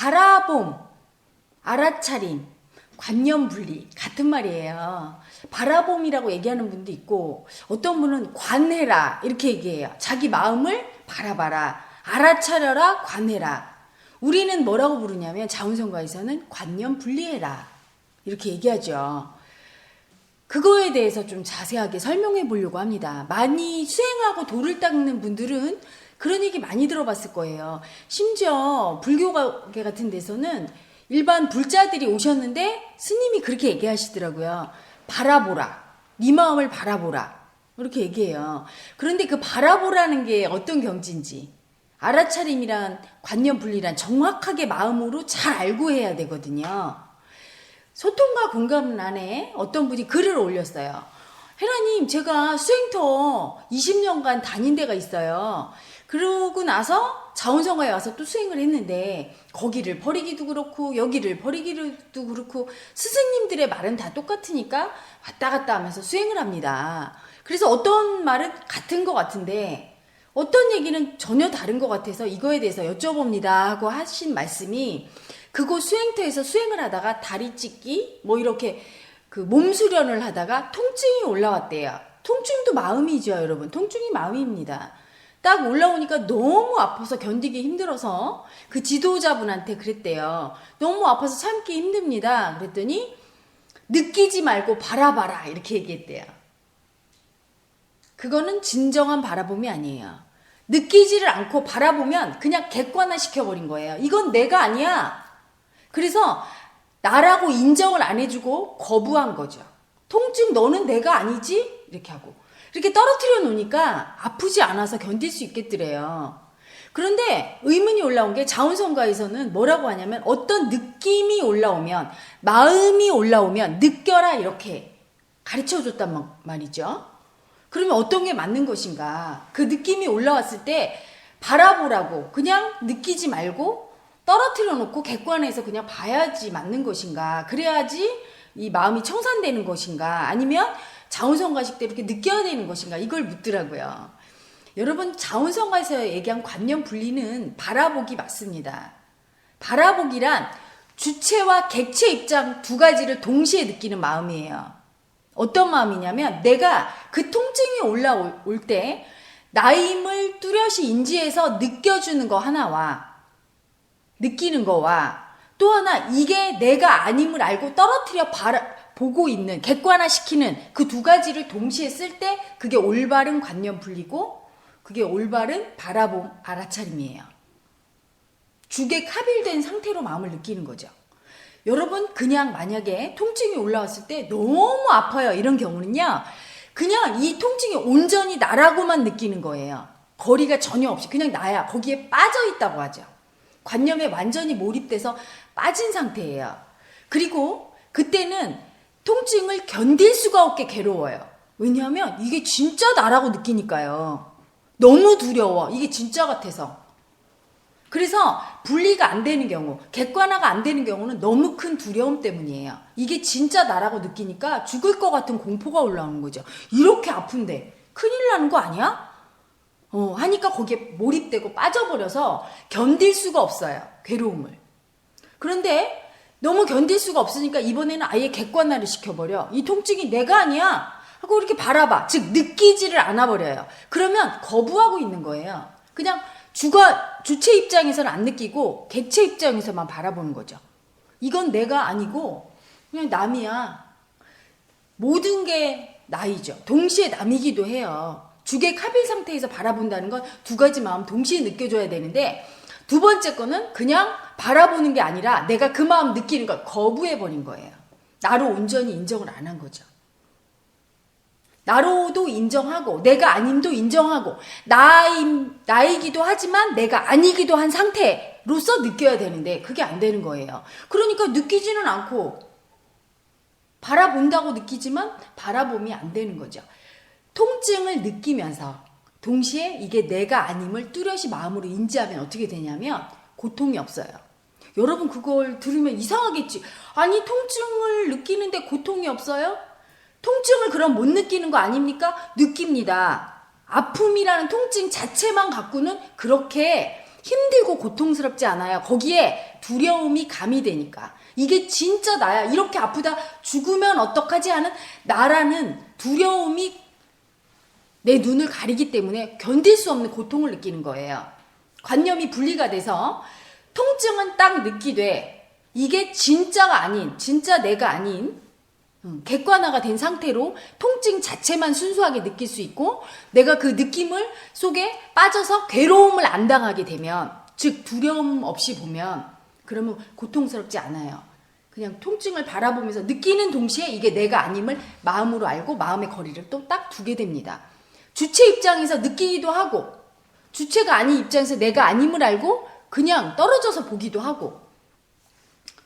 바라봄, 알아차림, 관념분리 같은 말이에요. 바라봄이라고 얘기하는 분도 있고 어떤 분은 관해라 이렇게 얘기해요. 자기 마음을 바라봐라, 알아차려라, 관해라. 우리는 뭐라고 부르냐면 자운성가에서는 관념분리해라 이렇게 얘기하죠. 그거에 대해서 좀 자세하게 설명해 보려고 합니다. 많이 수행하고 도를 닦는 분들은 그런 얘기 많이 들어봤을 거예요. 심지어 불교계 같은 데서는 일반 불자들이 오셨는데 스님이 그렇게 얘기하시더라고요. 바라보라. 네 마음을 바라보라. 이렇게 얘기해요. 그런데 그 바라보라는 게 어떤 경지인지 알아차림이란 관념분리란 정확하게 마음으로 잘 알고 해야 되거든요. 소통과 공감란에 어떤 분이 글을 올렸어요. 헤라님, 제가 수행터 20년간 다닌 데가 있어요. 그러고 나서 자운성가에 와서 또 수행을 했는데 거기를 버리기도 그렇고 여기를 버리기도 그렇고 스승님들의 말은 다 똑같으니까 왔다 갔다 하면서 수행을 합니다. 그래서 어떤 말은 같은 것 같은데 어떤 얘기는 전혀 다른 것 같아서 이거에 대해서 여쭤봅니다 하고 하신 말씀이 그곳 수행터에서 수행을 하다가 다리 찢기 뭐 이렇게 그 몸 수련을 하다가 통증이 올라왔대요. 통증도 마음이죠, 여러분. 통증이 마음입니다. 딱 올라오니까 너무 아파서 견디기 힘들어서 그 지도자분한테 그랬대요. 너무 아파서 참기 힘듭니다. 그랬더니 느끼지 말고 바라봐라 이렇게 얘기했대요. 그거는 진정한 바라봄이 아니에요. 느끼지를 않고 바라보면 그냥 객관화 시켜버린 거예요. 이건 내가 아니야. 그래서 나라고 인정을 안 해주고 거부한 거죠. 통증 너는 내가 아니지? 이렇게 하고. 이렇게 떨어뜨려 놓으니까 아프지 않아서 견딜 수 있겠더래요. 그런데 의문이 올라온 게 자운성가에서는 뭐라고 하냐면 어떤 느낌이 올라오면 마음이 올라오면 느껴라 이렇게 가르쳐줬단 말이죠. 그러면 어떤 게 맞는 것인가? 그 느낌이 올라왔을 때 바라보라고 그냥 느끼지 말고 떨어뜨려 놓고 객관에서 그냥 봐야지 맞는 것인가? 그래야지 이 마음이 청산되는 것인가? 아니면 자운성가식 때 이렇게 느껴야 되는 것인가? 이걸 묻더라고요. 여러분 자운성가에서 얘기한 관념 분리는 바라보기 맞습니다. 바라보기란 주체와 객체 입장 두 가지를 동시에 느끼는 마음이에요. 어떤 마음이냐면 내가 그 통증이 올라올 때 나임을 뚜렷이 인지해서 느껴주는 거 하나와 느끼는 거와 또 하나 이게 내가 아님을 알고 떨어뜨려 보고 있는 객관화시키는 그 두 가지를 동시에 쓸 때 그게 올바른 관념 분리고 그게 올바른 바라봄 알아차림이에요. 죽에 카빌된 상태로 마음을 느끼는 거죠. 여러분 그냥 만약에 통증이 올라왔을 때 너무 아파요 이런 경우는요. 그냥 이 통증이 온전히 나라고만 느끼는 거예요. 거리가 전혀 없이 그냥 나야. 거기에 빠져 있다고 하죠. 관념에 완전히 몰입돼서 빠진 상태예요. 그리고 그때는 통증을 견딜 수가 없게 괴로워요. 왜냐하면 이게 진짜 나라고 느끼니까요. 너무 두려워. 이게 진짜 같아서. 그래서 분리가 안 되는 경우, 객관화가 안 되는 경우는 너무 큰 두려움 때문이에요. 이게 진짜 나라고 느끼니까 죽을 것 같은 공포가 올라오는 거죠. 이렇게 아픈데 큰일 나는 거 아니야? 하니까 거기에 몰입되고 빠져버려서 견딜 수가 없어요. 괴로움을. 그런데 너무 견딜 수가 없으니까 이번에는 아예 객관화를 시켜버려. 이 통증이 내가 아니야 하고 이렇게 바라봐. 즉 느끼지를 않아버려요. 그러면 거부하고 있는 거예요. 그냥 주체 입장에서는 안 느끼고 객체 입장에서만 바라보는 거죠. 이건 내가 아니고 그냥 남이야. 모든 게 나이죠. 동시에 남이기도 해요. 죽의 카빌 상태에서 바라본다는 건 두 가지 마음 동시에 느껴줘야 되는데 두 번째 거는 그냥 바라보는 게 아니라 내가 그 마음 느끼는 걸 거부해버린 거예요. 나로 온전히 인정을 안 한 거죠. 나로도 인정하고 내가 아님도 인정하고 나이기도 하지만 내가 아니기도 한 상태로서 느껴야 되는데 그게 안 되는 거예요. 그러니까 느끼지는 않고 바라본다고 느끼지만 바라봄이 안 되는 거죠. 통증을 느끼면서 동시에 이게 내가 아님을 뚜렷이 마음으로 인지하면 어떻게 되냐면 고통이 없어요. 여러분 그걸 들으면 이상하겠지. 아니 통증을 느끼는데 고통이 없어요? 통증을 그럼 못 느끼는 거 아닙니까? 느낍니다. 아픔이라는 통증 자체만 갖고는 그렇게 힘들고 고통스럽지 않아요. 거기에 두려움이 가미되니까 이게 진짜 나야, 이렇게 아프다, 죽으면 어떡하지 하는 나라는 두려움이 내 눈을 가리기 때문에 견딜 수 없는 고통을 느끼는 거예요. 관념이 분리가 돼서 통증은 딱 느끼되 이게 진짜가 아닌, 진짜 내가 아닌 객관화가 된 상태로 통증 자체만 순수하게 느낄 수 있고, 내가 그 느낌을 속에 빠져서 괴로움을 안 당하게 되면, 즉 두려움 없이 보면, 그러면 고통스럽지 않아요. 그냥 통증을 바라보면서 느끼는 동시에 이게 내가 아님을 마음으로 알고 마음의 거리를 또 딱 두게 됩니다. 주체 입장에서 느끼기도 하고, 주체가 아닌 입장에서 내가 아님을 알고 그냥 떨어져서 보기도 하고,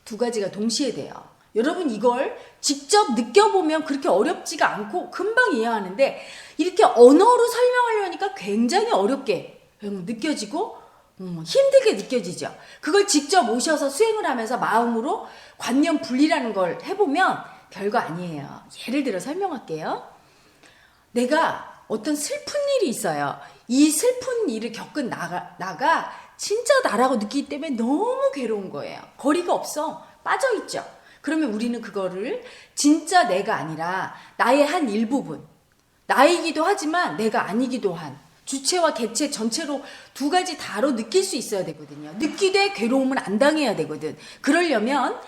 두 가지가 동시에 돼요. 여러분, 이걸 직접 느껴보면 그렇게 어렵지가 않고 금방 이해하는데, 이렇게 언어로 설명하려니까 굉장히 어렵게 느껴지고 힘들게 느껴지죠. 그걸 직접 오셔서 수행을 하면서 마음으로 관념 분리라는 걸 해보면 별거 아니에요. 예를 들어 설명할게요. 내가 어떤 슬픈 일이 있어요. 이 슬픈 일을 겪은 나가 진짜 나라고 느끼기 때문에 너무 괴로운 거예요. 거리가 없어. 빠져있죠. 그러면 우리는 그거를 진짜 내가 아니라 나의 한 일부분, 나이기도 하지만 내가 아니기도 한 주체와 객체 전체로 두 가지 다로 느낄 수 있어야 되거든요. 느끼되 괴로움을 안 당해야 되거든. 그러려면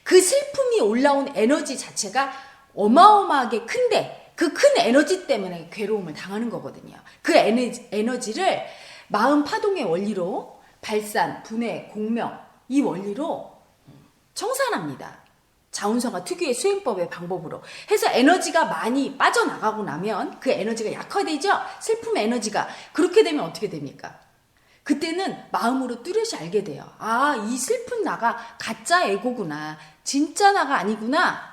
그 슬픔이 올라온 에너지 자체가 어마어마하게 큰데 그 큰 에너지 때문에 괴로움을 당하는 거거든요. 그 에너지를 마음 파동의 원리로 발산, 분해, 공명, 이 원리로 청산합니다. 자운성화 특유의 수행법의 방법으로 해서 에너지가 많이 빠져나가고 나면 그 에너지가 약화되죠. 슬픔 에너지가. 그렇게 되면 어떻게 됩니까? 그때는 마음으로 뚜렷이 알게 돼요. 아, 이 슬픈 나가 가짜 에고구나. 진짜 나가 아니구나.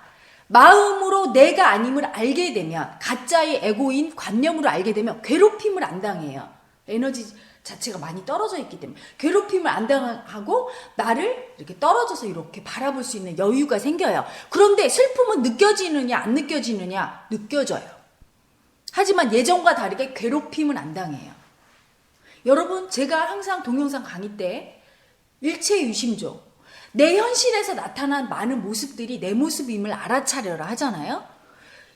마음으로 내가 아님을 알게 되면, 가짜의 에고인 관념으로 알게 되면 괴롭힘을 안 당해요. 에너지 자체가 많이 떨어져 있기 때문에 괴롭힘을 안 당하고 나를 이렇게 떨어져서 이렇게 바라볼 수 있는 여유가 생겨요. 그런데 슬픔은 느껴지느냐 안 느껴지느냐? 느껴져요. 하지만 예전과 다르게 괴롭힘은 안 당해요. 여러분, 제가 항상 동영상 강의 때 일체유심조, 내 현실에서 나타난 많은 모습들이 내 모습임을 알아차려라 하잖아요.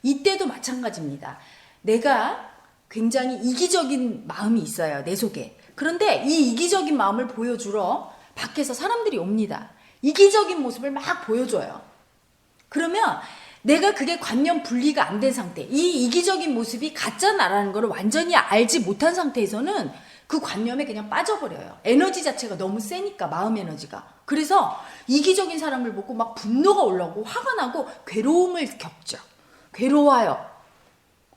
이때도 마찬가지입니다. 내가 굉장히 이기적인 마음이 있어요, 내 속에. 그런데 이 이기적인 마음을 보여주러 밖에서 사람들이 옵니다. 이기적인 모습을 막 보여줘요. 그러면 내가 그게 관념 분리가 안 된 상태, 이 이기적인 모습이 가짜 나라는 걸 완전히 알지 못한 상태에서는 그 관념에 그냥 빠져버려요. 에너지 자체가 너무 세니까, 마음 에너지가. 그래서 이기적인 사람을 보고 막 분노가 올라오고 화가 나고 괴로움을 겪죠. 괴로워요.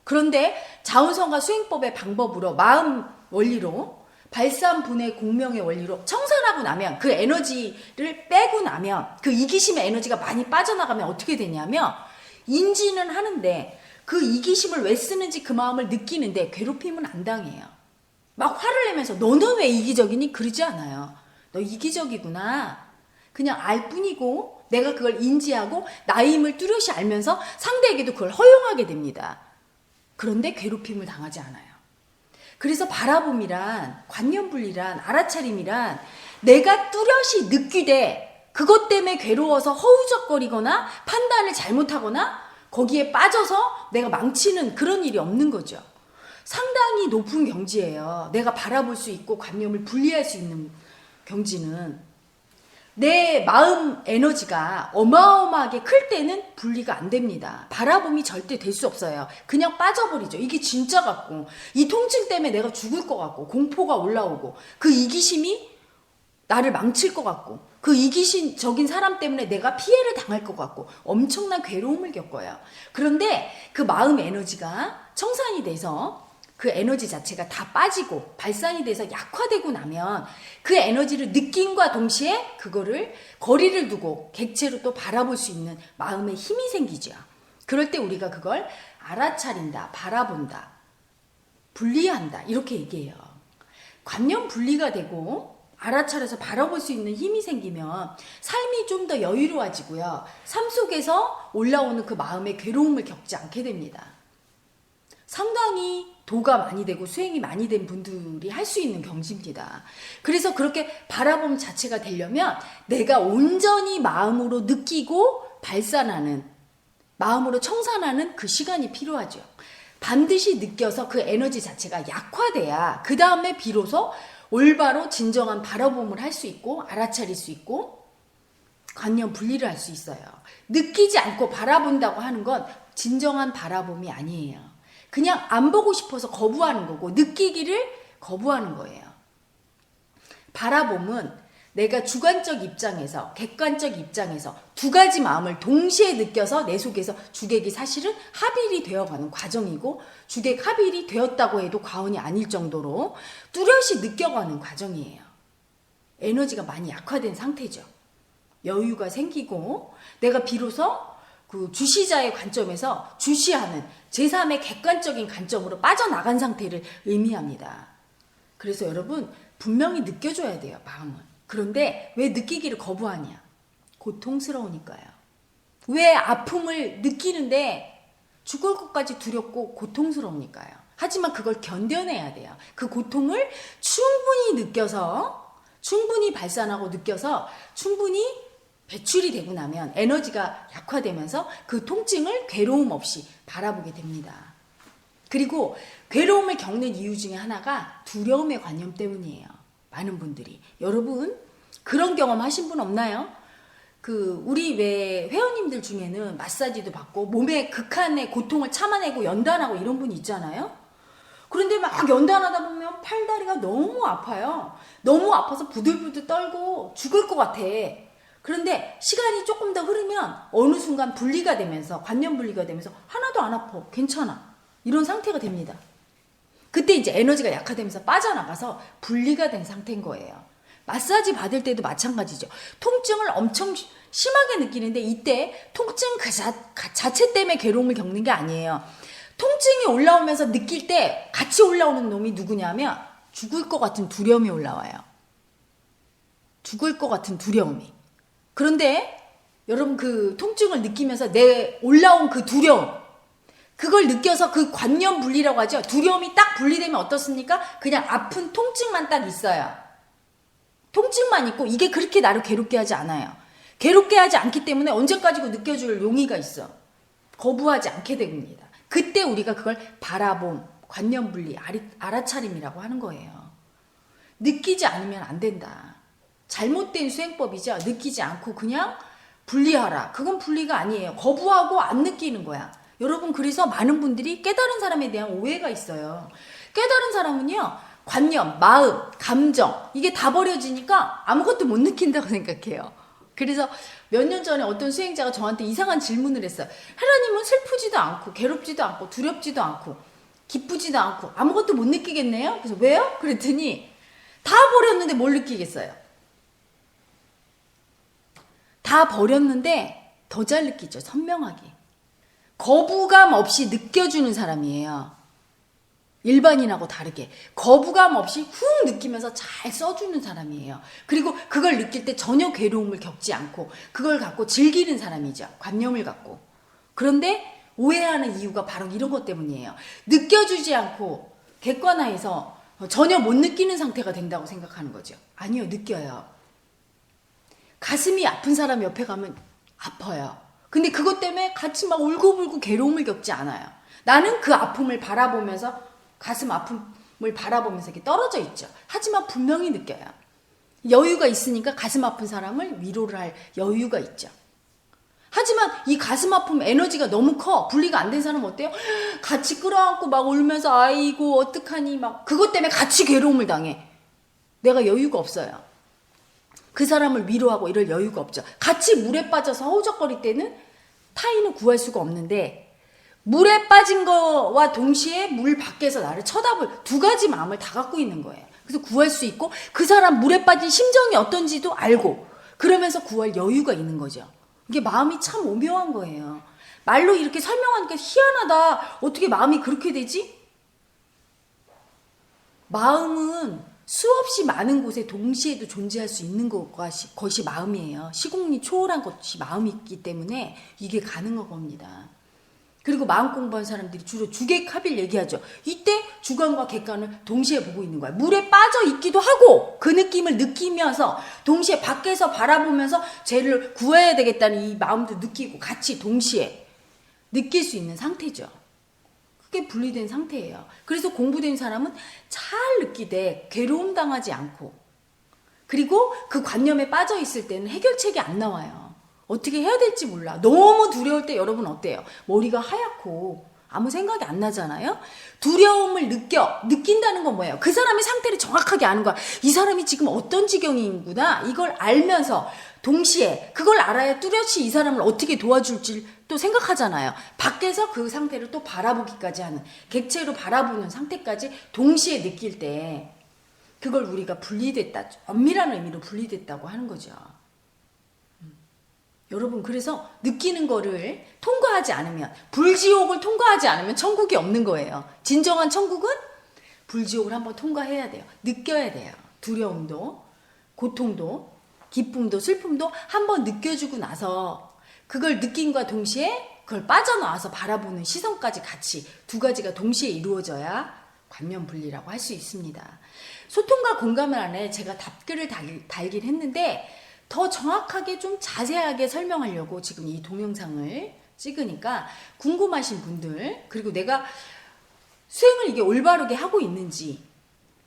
그런데 자운성과 수행법의 방법으로 마음 원리로 발산, 분해, 공명의 원리로 청산하고 나면, 그 에너지를 빼고 나면, 그 이기심의 에너지가 많이 빠져나가면 어떻게 되냐면, 인지는 하는데 그 이기심을 왜 쓰는지 그 마음을 느끼는데 괴롭힘은 안 당해요. 막 화를 내면서 너는 왜 이기적이니? 그러지 않아요. 너 이기적이구나. 그냥 알 뿐이고, 내가 그걸 인지하고 나임을 뚜렷이 알면서 상대에게도 그걸 허용하게 됩니다. 그런데 괴롭힘을 당하지 않아요. 그래서 바라봄이란, 관념분리란, 알아차림이란 내가 뚜렷이 느끼되 그것 때문에 괴로워서 허우적거리거나 판단을 잘못하거나 거기에 빠져서 내가 망치는 그런 일이 없는 거죠. 상당히 높은 경지예요. 내가 바라볼 수 있고 관념을 분리할 수 있는 경지는. 내 마음 에너지가 어마어마하게 클 때는 분리가 안 됩니다. 바라봄이 절대 될 수 없어요. 그냥 빠져버리죠. 이게 진짜 같고, 이 통증 때문에 내가 죽을 것 같고, 공포가 올라오고, 그 이기심이 나를 망칠 것 같고, 그 이기심적인 사람 때문에 내가 피해를 당할 것 같고, 엄청난 괴로움을 겪어요. 그런데 그 마음 에너지가 청산이 돼서 그 에너지 자체가 다 빠지고 발산이 돼서 약화되고 나면 그 에너지를 느낌과 동시에 그거를 거리를 두고 객체로 또 바라볼 수 있는 마음의 힘이 생기죠. 그럴 때 우리가 그걸 알아차린다, 바라본다, 분리한다, 이렇게 얘기해요. 관념 분리가 되고 알아차려서 바라볼 수 있는 힘이 생기면 삶이 좀 더 여유로워지고요. 삶 속에서 올라오는 그 마음의 괴로움을 겪지 않게 됩니다. 상당히 도가 많이 되고 수행이 많이 된 분들이 할 수 있는 경지입니다. 그래서 그렇게 바라봄 자체가 되려면 내가 온전히 마음으로 느끼고 발산하는, 마음으로 청산하는 그 시간이 필요하죠. 반드시 느껴서 그 에너지 자체가 약화돼야 그 다음에 비로소 올바로 진정한 바라봄을 할 수 있고 알아차릴 수 있고 관념 분리를 할 수 있어요. 느끼지 않고 바라본다고 하는 건 진정한 바라봄이 아니에요. 그냥 안 보고 싶어서 거부하는 거고 느끼기를 거부하는 거예요. 바라봄은 내가 주관적 입장에서 객관적 입장에서 두 가지 마음을 동시에 느껴서 내 속에서 주객이 사실은 합일이 되어가는 과정이고 주객 합일이 되었다고 해도 과언이 아닐 정도로 뚜렷이 느껴가는 과정이에요. 에너지가 많이 약화된 상태죠. 여유가 생기고 내가 비로소 그 주시자의 관점에서 주시하는 제3의 객관적인 관점으로 빠져나간 상태를 의미합니다. 그래서 여러분 분명히 느껴줘야 돼요, 마음은. 그런데 왜 느끼기를 거부하냐? 고통스러우니까요. 왜 아픔을 느끼는데 죽을 것까지 두렵고 고통스러우니까요. 하지만 그걸 견뎌내야 돼요. 그 고통을 충분히 느껴서, 충분히 발산하고 느껴서 충분히 배출이 되고 나면 에너지가 약화되면서 그 통증을 괴로움 없이 바라보게 됩니다. 그리고 괴로움을 겪는 이유 중에 하나가 두려움의 관념 때문이에요. 많은 분들이. 여러분 그런 경험 하신 분 없나요? 우리 왜 회원님들 중에는 마사지도 받고 몸의 극한의 고통을 참아내고 연단하고 이런 분이 있잖아요. 그런데 막 연단하다 보면 팔다리가 너무 아파요. 너무 아파서 부들부들 떨고 죽을 것 같아. 그런데 시간이 조금 더 흐르면 어느 순간 분리가 되면서 관념 분리가 되면서 하나도 안 아파. 괜찮아. 이런 상태가 됩니다. 그때 이제 에너지가 약화되면서 빠져나가서 분리가 된 상태인 거예요. 마사지 받을 때도 마찬가지죠. 통증을 엄청 심하게 느끼는데 이때 통증 그 자체 때문에 괴로움을 겪는 게 아니에요. 통증이 올라오면서 느낄 때 같이 올라오는 놈이 누구냐면 죽을 것 같은 두려움이 올라와요. 죽을 것 같은 두려움이. 그런데 여러분 그 통증을 느끼면서 내 올라온 그 두려움, 그걸 느껴서 그 관념 분리라고 하죠. 두려움이 딱 분리되면 어떻습니까? 그냥 아픈 통증만 딱 있어요. 통증만 있고 이게 그렇게 나를 괴롭게 하지 않아요. 괴롭게 하지 않기 때문에 언제까지고 느껴줄 용의가 있어. 거부하지 않게 됩니다. 그때 우리가 그걸 바라봄, 관념 분리, 알아차림이라고 하는 거예요. 느끼지 않으면 안 된다. 잘못된 수행법이죠. 느끼지 않고 그냥 분리하라. 그건 분리가 아니에요. 거부하고 안 느끼는 거야. 여러분 그래서 많은 분들이 깨달은 사람에 대한 오해가 있어요. 깨달은 사람은요. 관념, 마음, 감정 이게 다 버려지니까 아무것도 못 느낀다고 생각해요. 그래서 몇 년 전에 어떤 수행자가 저한테 이상한 질문을 했어요. 하나님은 슬프지도 않고 괴롭지도 않고 두렵지도 않고 기쁘지도 않고 아무것도 못 느끼겠네요? 그래서 왜요? 그랬더니 다 버렸는데 뭘 느끼겠어요? 다 버렸는데 더 잘 느끼죠. 선명하게. 거부감 없이 느껴주는 사람이에요. 일반인하고 다르게 거부감 없이 훅 느끼면서 잘 써주는 사람이에요. 그리고 그걸 느낄 때 전혀 괴로움을 겪지 않고 그걸 갖고 즐기는 사람이죠. 관념을 갖고. 그런데 오해하는 이유가 바로 이런 것 때문이에요. 느껴주지 않고 객관화해서 전혀 못 느끼는 상태가 된다고 생각하는 거죠. 아니요, 느껴요. 가슴이 아픈 사람 옆에 가면 아파요. 근데 그것 때문에 같이 막 울고불고 괴로움을 겪지 않아요. 나는 그 아픔을 바라보면서 가슴 아픔을 바라보면서 이렇게 떨어져 있죠. 하지만 분명히 느껴요. 여유가 있으니까 가슴 아픈 사람을 위로를 할 여유가 있죠. 하지만 이 가슴 아픔 에너지가 너무 커. 분리가 안 된 사람은 어때요? 같이 끌어안고 막 울면서 아이고 어떡하니 막 그것 때문에 같이 괴로움을 당해. 내가 여유가 없어요. 그 사람을 위로하고 이럴 여유가 없죠. 같이 물에 빠져서 허우적거릴 때는 타인을 구할 수가 없는데 물에 빠진 거와 동시에 물 밖에서 나를 쳐다볼 두 가지 마음을 다 갖고 있는 거예요. 그래서 구할 수 있고 그 사람 물에 빠진 심정이 어떤지도 알고 그러면서 구할 여유가 있는 거죠. 이게 마음이 참 오묘한 거예요. 말로 이렇게 설명하니까 희한하다. 어떻게 마음이 그렇게 되지? 마음은 수없이 많은 곳에 동시에도 존재할 수 있는 것이 마음이에요. 시공리 초월한 것이 마음이 있기 때문에 이게 가능한 겁니다. 그리고 마음 공부한 사람들이 주로 주객합일 얘기하죠. 이때 주관과 객관을 동시에 보고 있는 거야. 물에 빠져 있기도 하고 그 느낌을 느끼면서 동시에 밖에서 바라보면서 쟤를 구해야 되겠다는 이 마음도 느끼고 같이 동시에 느낄 수 있는 상태죠. 그게 분리된 상태예요. 그래서 공부된 사람은 잘 느끼되 괴로움 당하지 않고, 그리고 그 관념에 빠져 있을 때는 해결책이 안 나와요. 어떻게 해야 될지 몰라. 너무 두려울 때 여러분 어때요? 머리가 하얗고 아무 생각이 안 나잖아요. 두려움을 느낀다는 건 뭐예요? 그 사람의 상태를 정확하게 아는 거야. 이 사람이 지금 어떤 지경이구나, 이걸 알면서 동시에 그걸 알아야 뚜렷이 이 사람을 어떻게 도와줄지 또 생각하잖아요. 밖에서 그 상태를 또 바라보기까지 하는, 객체로 바라보는 상태까지 동시에 느낄 때 그걸 우리가 분리됐다, 엄밀한 의미로 분리됐다고 하는 거죠. 여러분, 그래서 느끼는 거를 통과하지 않으면, 불지옥을 통과하지 않으면 천국이 없는 거예요. 진정한 천국은 불지옥을 한번 통과해야 돼요. 느껴야 돼요. 두려움도, 고통도, 기쁨도, 슬픔도 한번 느껴주고 나서 그걸 느낀과 동시에 그걸 빠져나와서 바라보는 시선까지 같이 두 가지가 동시에 이루어져야 관념 분리라고 할 수 있습니다. 소통과 공감을 안에 제가 답글을 달긴 했는데 더 정확하게 좀 자세하게 설명하려고 지금 이 동영상을 찍으니까 궁금하신 분들, 그리고 내가 수행을 이게 올바르게 하고 있는지,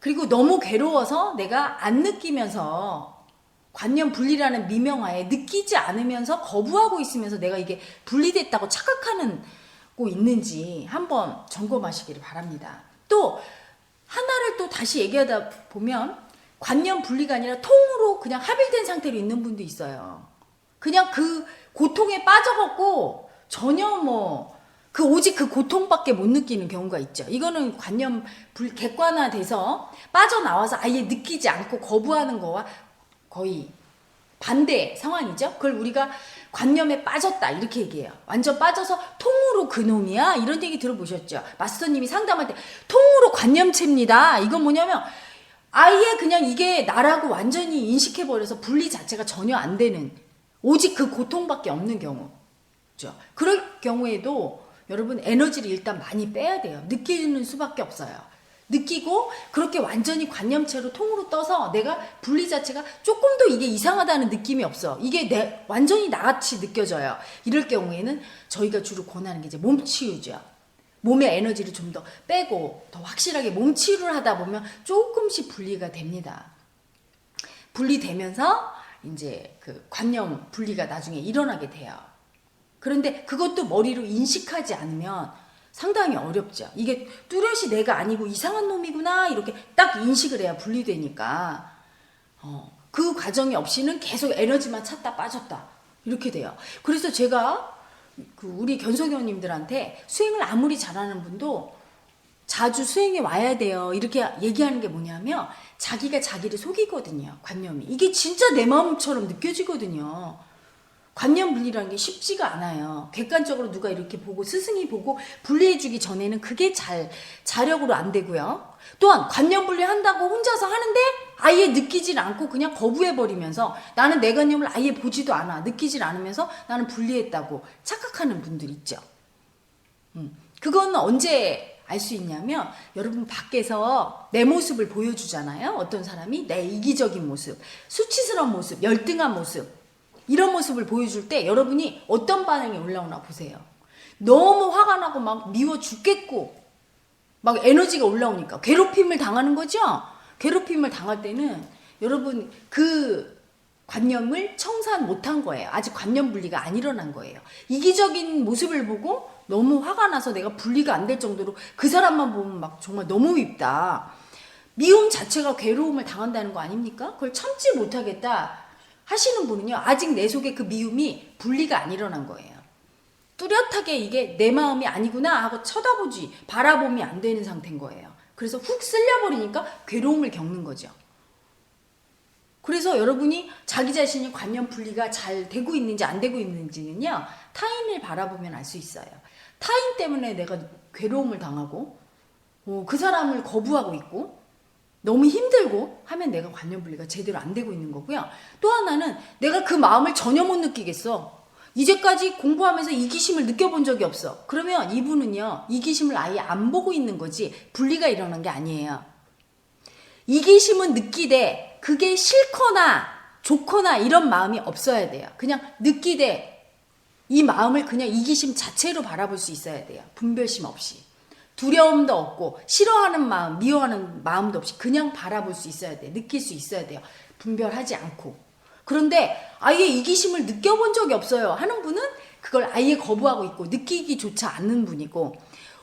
그리고 너무 괴로워서 내가 안 느끼면서 관념 분리라는 미명하에 느끼지 않으면서 거부하고 있으면서 내가 이게 분리됐다고 착각하고 있는지 한번 점검하시기를 바랍니다. 또 하나를 또 다시 얘기하다 보면 관념 분리가 아니라 통으로 그냥 합일된 상태로 있는 분도 있어요. 그냥 그 고통에 빠져갖고 전혀 오직 그 고통밖에 못 느끼는 경우가 있죠. 이거는 관념 객관화돼서 빠져나와서 아예 느끼지 않고 거부하는 거와 거의 반대 상황이죠. 그걸 우리가 관념에 빠졌다 이렇게 얘기해요. 완전 빠져서 통으로 그놈이야 이런 얘기 들어보셨죠? 마스터님이 상담할 때 통으로 관념체입니다. 이건 뭐냐면 아예 그냥 이게 나라고 완전히 인식해버려서 분리 자체가 전혀 안 되는, 오직 그 고통밖에 없는 경우죠. 그럴 경우에도 여러분 에너지를 일단 많이 빼야 돼요. 느끼는 수밖에 없어요. 느끼고 그렇게 완전히 관념체로 통으로 떠서 내가 분리 자체가 조금 더 이게 이상하다는 느낌이 없어. 이게 완전히 나같이 느껴져요. 이럴 경우에는 저희가 주로 권하는 게 이제 몸치유죠. 몸의 에너지를 좀 더 빼고 더 확실하게 몸치유를 하다 보면 조금씩 분리가 됩니다. 분리되면서 이제 그 관념 분리가 나중에 일어나게 돼요. 그런데 그것도 머리로 인식하지 않으면 상당히 어렵죠. 이게 뚜렷이 내가 아니고 이상한 놈이구나 이렇게 딱 인식을 해야 분리되니까 그 과정이 없이는 계속 에너지만 찼다 빠졌다 이렇게 돼요. 그래서 제가 우리 견성형님들한테 수행을 아무리 잘하는 분도 자주 수행에 와야 돼요 이렇게 얘기하는 게 뭐냐면 자기가 자기를 속이거든요. 관념이 이게 진짜 내 마음처럼 느껴지거든요. 관념 분리라는 게 쉽지가 않아요. 객관적으로 누가 이렇게 보고 스승이 보고 분리해주기 전에는 그게 자력으로 안 되고요. 또한 관념 분리한다고 혼자서 하는데 아예 느끼질 않고 그냥 거부해버리면서 나는 내 관념을 아예 보지도 않아. 느끼질 않으면서 나는 분리했다고 착각하는 분들 있죠. 그건 언제 알 수 있냐면 여러분 밖에서 내 모습을 보여주잖아요. 어떤 사람이 내 이기적인 모습, 수치스러운 모습, 열등한 모습 이런 모습을 보여줄 때 여러분이 어떤 반응이 올라오나 보세요. 너무 화가 나고 막 미워 죽겠고 막 에너지가 올라오니까 괴롭힘을 당하는 거죠. 괴롭힘을 당할 때는 여러분 그 관념을 청산 못한 거예요. 아직 관념 분리가 안 일어난 거예요. 이기적인 모습을 보고 너무 화가 나서 내가 분리가 안 될 정도로 그 사람만 보면 막 정말 너무 밉다. 미움 자체가 괴로움을 당한다는 거 아닙니까? 그걸 참지 못하겠다 하시는 분은요, 아직 내 속에 그 미움이 분리가 안 일어난 거예요. 뚜렷하게 이게 내 마음이 아니구나 하고 쳐다보지, 바라봄이 안 되는 상태인 거예요. 그래서 훅 쓸려버리니까 괴로움을 겪는 거죠. 그래서 여러분이 자기 자신이 관념 분리가 잘 되고 있는지 안 되고 있는지는요, 타인을 바라보면 알 수 있어요. 타인 때문에 내가 괴로움을 당하고, 그 사람을 거부하고 있고, 너무 힘들고 하면 내가 관념 분리가 제대로 안 되고 있는 거고요. 또 하나는 내가 그 마음을 전혀 못 느끼겠어. 이제까지 공부하면서 이기심을 느껴본 적이 없어. 그러면 이분은요, 이기심을 아예 안 보고 있는 거지 분리가 일어난 게 아니에요. 이기심은 느끼되 그게 싫거나 좋거나 이런 마음이 없어야 돼요. 그냥 느끼되 이 마음을 그냥 이기심 자체로 바라볼 수 있어야 돼요. 분별심 없이. 두려움도 없고 싫어하는 마음, 미워하는 마음도 없이 그냥 바라볼 수 있어야 돼요. 느낄 수 있어야 돼요. 분별하지 않고. 그런데 아예 이기심을 느껴본 적이 없어요 하는 분은 그걸 아예 거부하고 있고 느끼기조차 않는 분이고,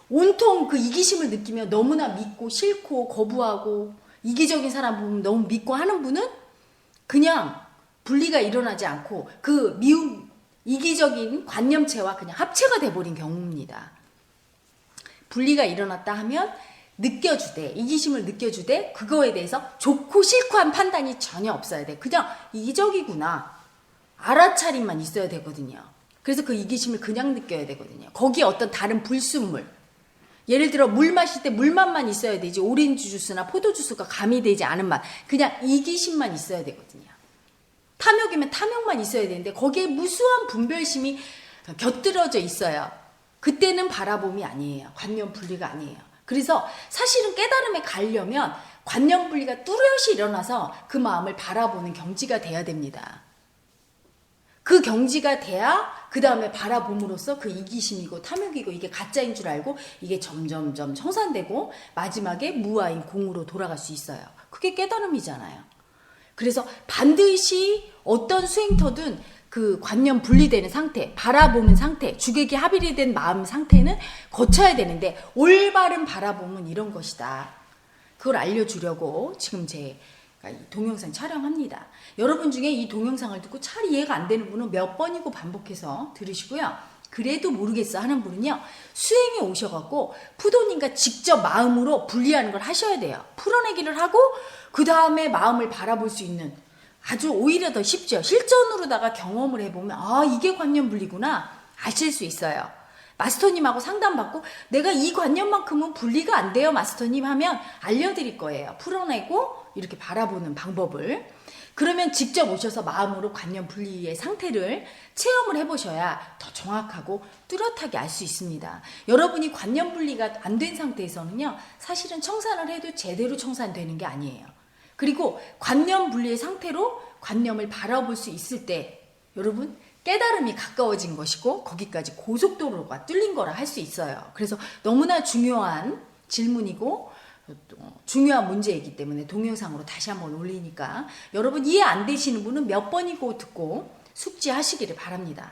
온통 그 이기심을 느끼며 너무나 믿고 싫고 거부하고 이기적인 사람 보면 너무 믿고 하는 분은 그냥 분리가 일어나지 않고 그 미움, 이기적인 관념체와 그냥 합체가 돼버린 경우입니다. 분리가 일어났다 하면 느껴주되, 이기심을 느껴주되 그거에 대해서 좋고 싫고 한 판단이 전혀 없어야 돼. 그냥 이기적이구나 알아차림만 있어야 되거든요. 그래서 그 이기심을 그냥 느껴야 되거든요. 거기에 어떤 다른 불순물, 예를 들어 물 마실 때 물맛만 있어야 되지 오렌지 주스나 포도 주스가 가미되지 않은 맛, 그냥 이기심만 있어야 되거든요. 탐욕이면 탐욕만 있어야 되는데 거기에 무수한 분별심이 곁들여져 있어요. 그때는 바라봄이 아니에요. 관념 분리가 아니에요. 그래서 사실은 깨달음에 가려면 관념 분리가 뚜렷이 일어나서 그 마음을 바라보는 경지가 돼야 됩니다. 그 경지가 돼야 그 다음에 바라봄으로써 그 이기심이고 탐욕이고 이게 가짜인 줄 알고 이게 점점점 청산되고 마지막에 무아인 공으로 돌아갈 수 있어요. 그게 깨달음이잖아요. 그래서 반드시 어떤 수행터든 그 관념 분리되는 상태, 바라보는 상태, 주객이 합일이 된 마음 상태는 거쳐야 되는데 올바른 바라봄은 이런 것이다. 그걸 알려주려고 지금 제 동영상 촬영합니다. 여러분 중에 이 동영상을 듣고 잘 이해가 안 되는 분은 몇 번이고 반복해서 들으시고요. 그래도 모르겠어 하는 분은요, 수행에 오셔갖고 푸도님과 직접 마음으로 분리하는 걸 하셔야 돼요. 풀어내기를 하고 그 다음에 마음을 바라볼 수 있는, 아주 오히려 더 쉽죠. 실전으로다가 경험을 해보면 아, 이게 관념 분리구나 아실 수 있어요. 마스터님하고 상담받고 내가 이 관념만큼은 분리가 안 돼요 마스터님 하면 알려드릴 거예요. 풀어내고 이렇게 바라보는 방법을. 그러면 직접 오셔서 마음으로 관념 분리의 상태를 체험을 해보셔야 더 정확하고 뚜렷하게 알 수 있습니다. 여러분이 관념 분리가 안 된 상태에서는요, 사실은 청산을 해도 제대로 청산되는 게 아니에요. 그리고 관념 분리의 상태로 관념을 바라볼 수 있을 때 여러분 깨달음이 가까워진 것이고 거기까지 고속도로가 뚫린 거라 할 수 있어요. 그래서 너무나 중요한 질문이고 중요한 문제이기 때문에 동영상으로 다시 한번 올리니까 여러분 이해 안 되시는 분은 몇 번이고 듣고 숙지하시기를 바랍니다.